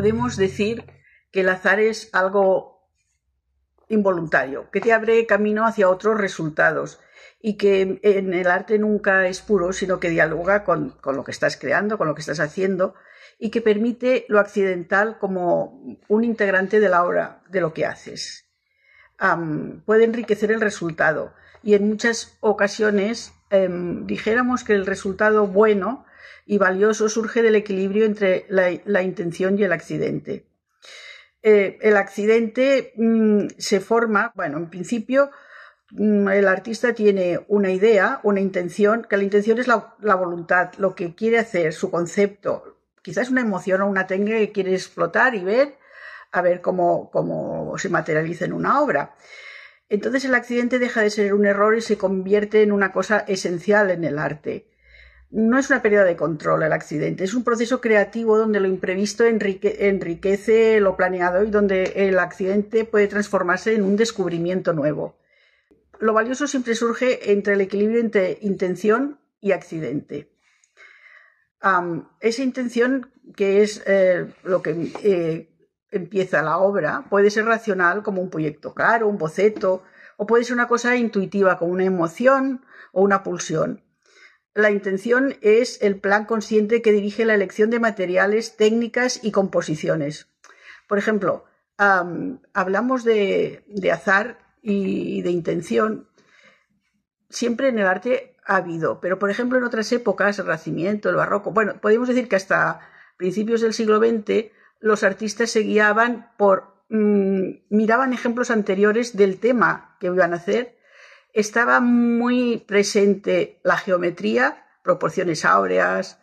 podemos decir que el azar es algo involuntario, que te abre camino hacia otros resultados y que en el arte nunca es puro, sino que dialoga con lo que estás creando, con lo que estás haciendo, y que permite lo accidental como un integrante de la obra, de lo que haces. Puede enriquecer el resultado y en muchas ocasiones dijéramos que el resultado bueno y valioso surge del equilibrio entre la intención y el accidente. El accidente se forma, bueno, en principio el artista tiene una idea, una intención, que la intención es la voluntad, lo que quiere hacer, su concepto, quizás una emoción o una técnica que quiere explotar y ver, a ver cómo se materializa en una obra. Entonces el accidente deja de ser un error y se convierte en una cosa esencial en el arte. No es una pérdida de control el accidente, es un proceso creativo donde lo imprevisto enriquece lo planeado y donde el accidente puede transformarse en un descubrimiento nuevo. Lo valioso siempre surge entre el equilibrio entre intención y accidente. Esa intención, que es lo que empieza la obra, puede ser racional como un proyecto claro, un boceto, o puede ser una cosa intuitiva como una emoción o una pulsión. La intención es el plan consciente que dirige la elección de materiales, técnicas y composiciones. Por ejemplo, hablamos de azar y de intención. Siempre en el arte ha habido, pero por ejemplo en otras épocas, el Renacimiento, el Barroco, bueno, podemos decir que hasta principios del siglo XX los artistas se guiaban miraban ejemplos anteriores del tema que iban a hacer. Estaba muy presente la geometría, proporciones áureas,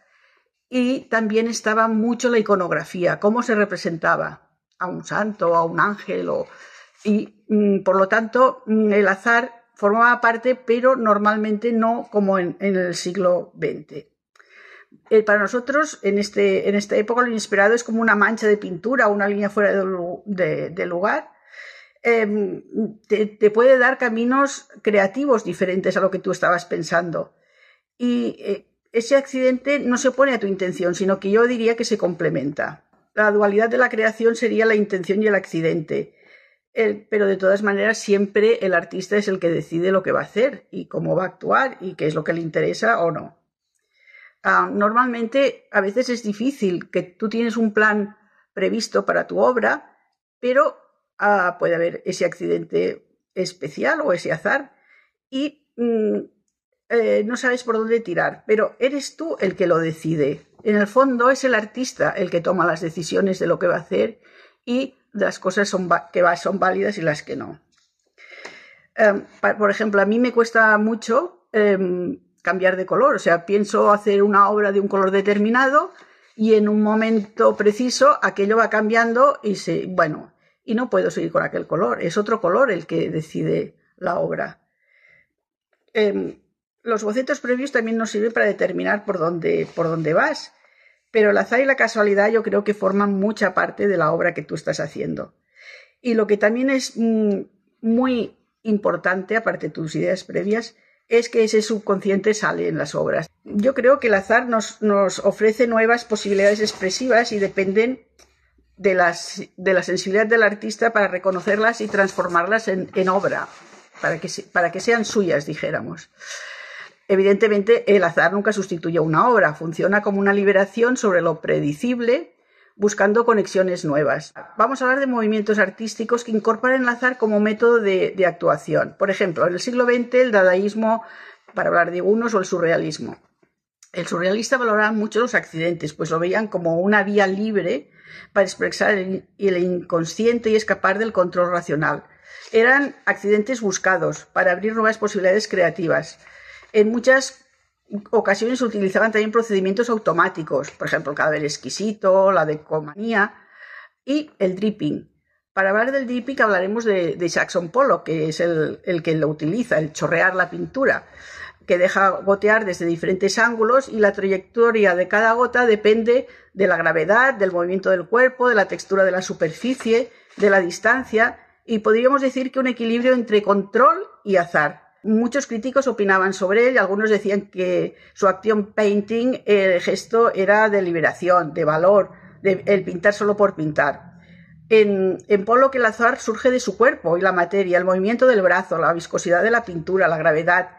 y también estaba mucho la iconografía, cómo se representaba a un santo, a un ángel, y por lo tanto el azar formaba parte, pero normalmente no como en el siglo XX. Para nosotros, en esta época, lo inesperado es como una mancha de pintura o una línea fuera de lugar. Te puede dar caminos creativos diferentes a lo que tú estabas pensando. Y ese accidente no se opone a tu intención, sino que yo diría que se complementa. La dualidad de la creación sería la intención y el accidente. Pero de todas maneras siempre el artista es el que decide lo que va a hacer y cómo va a actuar y qué es lo que le interesa o no. Normalmente a veces es difícil, que tú tienes un plan previsto para tu obra, pero puede haber ese accidente especial o ese azar y no sabes por dónde tirar, pero eres tú el que lo decide. En el fondo es el artista el que toma las decisiones de lo que va a hacer y las cosas son válidas y las que no. Por ejemplo, a mí me cuesta mucho cambiar de color, o sea, pienso hacer una obra de un color determinado y en un momento preciso aquello va cambiando y no puedo seguir con aquel color, es otro color el que decide la obra. Los bocetos previos también nos sirven para determinar por dónde vas, pero el azar y la casualidad yo creo que forman mucha parte de la obra que tú estás haciendo. Y lo que también es muy importante, aparte de tus ideas previas, es que ese subconsciente sale en las obras. Yo creo que el azar nos ofrece nuevas posibilidades expresivas y dependen de la sensibilidad del artista para reconocerlas y transformarlas en obra, para que sean suyas, dijéramos. Evidentemente, el azar nunca sustituye una obra, funciona como una liberación sobre lo predecible, buscando conexiones nuevas. Vamos a hablar de movimientos artísticos que incorporan el azar como método de actuación. Por ejemplo, en el siglo XX, el dadaísmo, para hablar de unos, o el surrealismo. El surrealista valoraba mucho los accidentes, pues lo veían como una vía libre para expresar el inconsciente y escapar del control racional. Eran accidentes buscados para abrir nuevas posibilidades creativas. En muchas ocasiones se utilizaban también procedimientos automáticos, por ejemplo, el cadáver exquisito, la decomanía y el dripping. Para hablar del dripping hablaremos de Jackson Pollock, que es el que lo utiliza, el chorrear la pintura, que deja gotear desde diferentes ángulos y la trayectoria de cada gota depende de la gravedad, del movimiento del cuerpo, de la textura de la superficie, de la distancia, y podríamos decir que un equilibrio entre control y azar. Muchos críticos opinaban sobre él y algunos decían que su action painting, el gesto era de liberación, de valor, el pintar solo por pintar. En Pollock el azar surge de su cuerpo y la materia, el movimiento del brazo, la viscosidad de la pintura, la gravedad.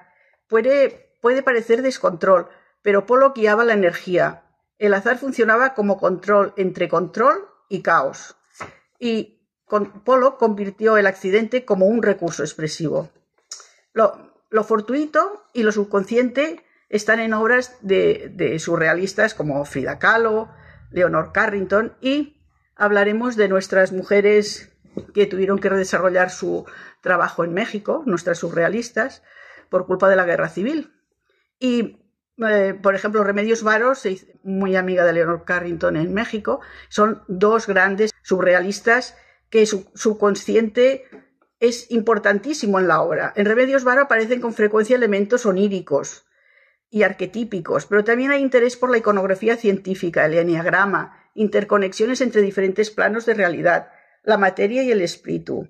Puede parecer descontrol, pero Pollock guiaba la energía. El azar funcionaba como control entre control y caos. Y Pollock convirtió el accidente como un recurso expresivo. Lo fortuito y lo subconsciente están en obras de surrealistas como Frida Kahlo, Leonor Carrington, y hablaremos de nuestras mujeres que tuvieron que redesarrollar su trabajo en México, nuestras surrealistas, por culpa de la guerra civil. Y, por ejemplo, Remedios Varo, muy amiga de Leonor Carrington en México, son dos grandes surrealistas que su subconsciente es importantísimo en la obra. En Remedios Varo aparecen con frecuencia elementos oníricos y arquetípicos, pero también hay interés por la iconografía científica, el eneagrama, interconexiones entre diferentes planos de realidad, la materia y el espíritu.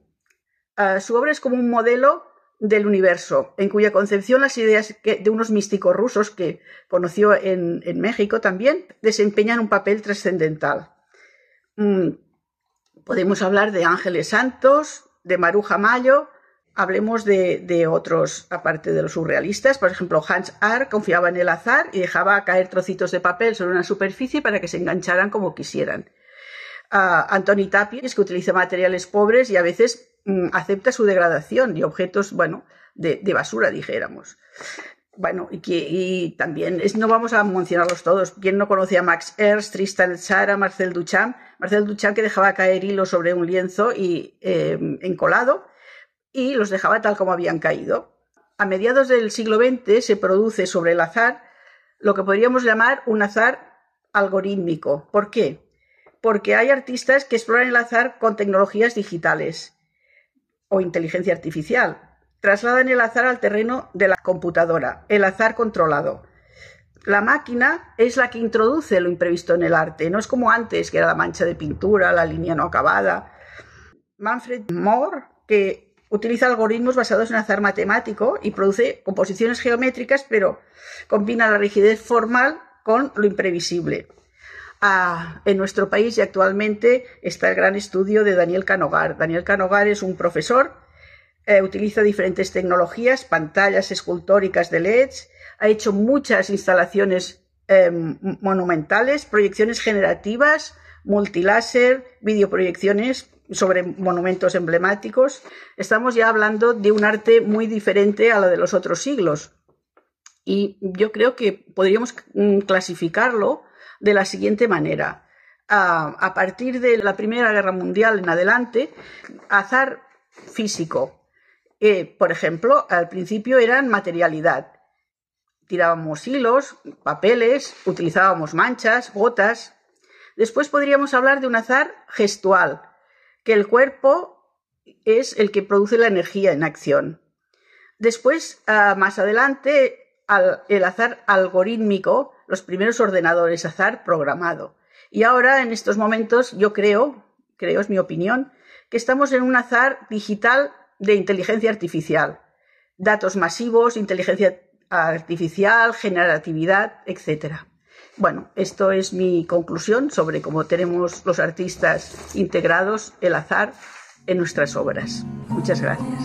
Su obra es como un modelo del universo, en cuya concepción las ideas de unos místicos rusos que conoció en México también desempeñan un papel trascendental. Podemos hablar de Ángeles Santos, de Maruja Mayo. Hablemos de otros, aparte de los surrealistas. Por ejemplo, Hans Arp confiaba en el azar y dejaba caer trocitos de papel sobre una superficie para que se engancharan como quisieran. Antoni Tàpies, que utiliza materiales pobres y a veces acepta su degradación y objetos, bueno, de basura, dijéramos. Bueno, y también, no vamos a mencionarlos todos. ¿Quién no conoce a Max Ernst, Tristan Tzara, Marcel Duchamp? Marcel Duchamp, que dejaba caer hilos sobre un lienzo y encolado, y los dejaba tal como habían caído. A mediados del siglo XX se produce sobre el azar lo que podríamos llamar un azar algorítmico. ¿Por qué? Porque hay artistas que exploran el azar con tecnologías digitales o inteligencia artificial. Trasladan el azar al terreno de la computadora, el azar controlado. La máquina es la que introduce lo imprevisto en el arte, no es como antes, que era la mancha de pintura, la línea no acabada. Manfred Mohr, que utiliza algoritmos basados en azar matemático y produce composiciones geométricas, pero combina la rigidez formal con lo imprevisible. En nuestro país y actualmente está el gran estudio de Daniel Canogar. Daniel Canogar es un profesor, utiliza diferentes tecnologías, pantallas escultóricas de LEDs, ha hecho muchas instalaciones monumentales, proyecciones generativas, multiláser, videoproyecciones sobre monumentos emblemáticos. Estamos ya hablando de un arte muy diferente a la de los otros siglos. Y yo creo que podríamos clasificarlo de la siguiente manera. A partir de la Primera Guerra Mundial en adelante, azar físico. Por ejemplo, al principio eran materialidad. Tirábamos hilos, papeles, utilizábamos manchas, gotas. Después podríamos hablar de un azar gestual, que el cuerpo es el que produce la energía en acción. Después, más adelante, el azar algorítmico, los primeros ordenadores, azar programado. Y ahora, en estos momentos, yo creo, es mi opinión, que estamos en un azar digital de inteligencia artificial. Datos masivos, inteligencia artificial, generatividad, etc. Bueno, esto es mi conclusión sobre cómo tenemos los artistas integrados el azar en nuestras obras. Muchas gracias.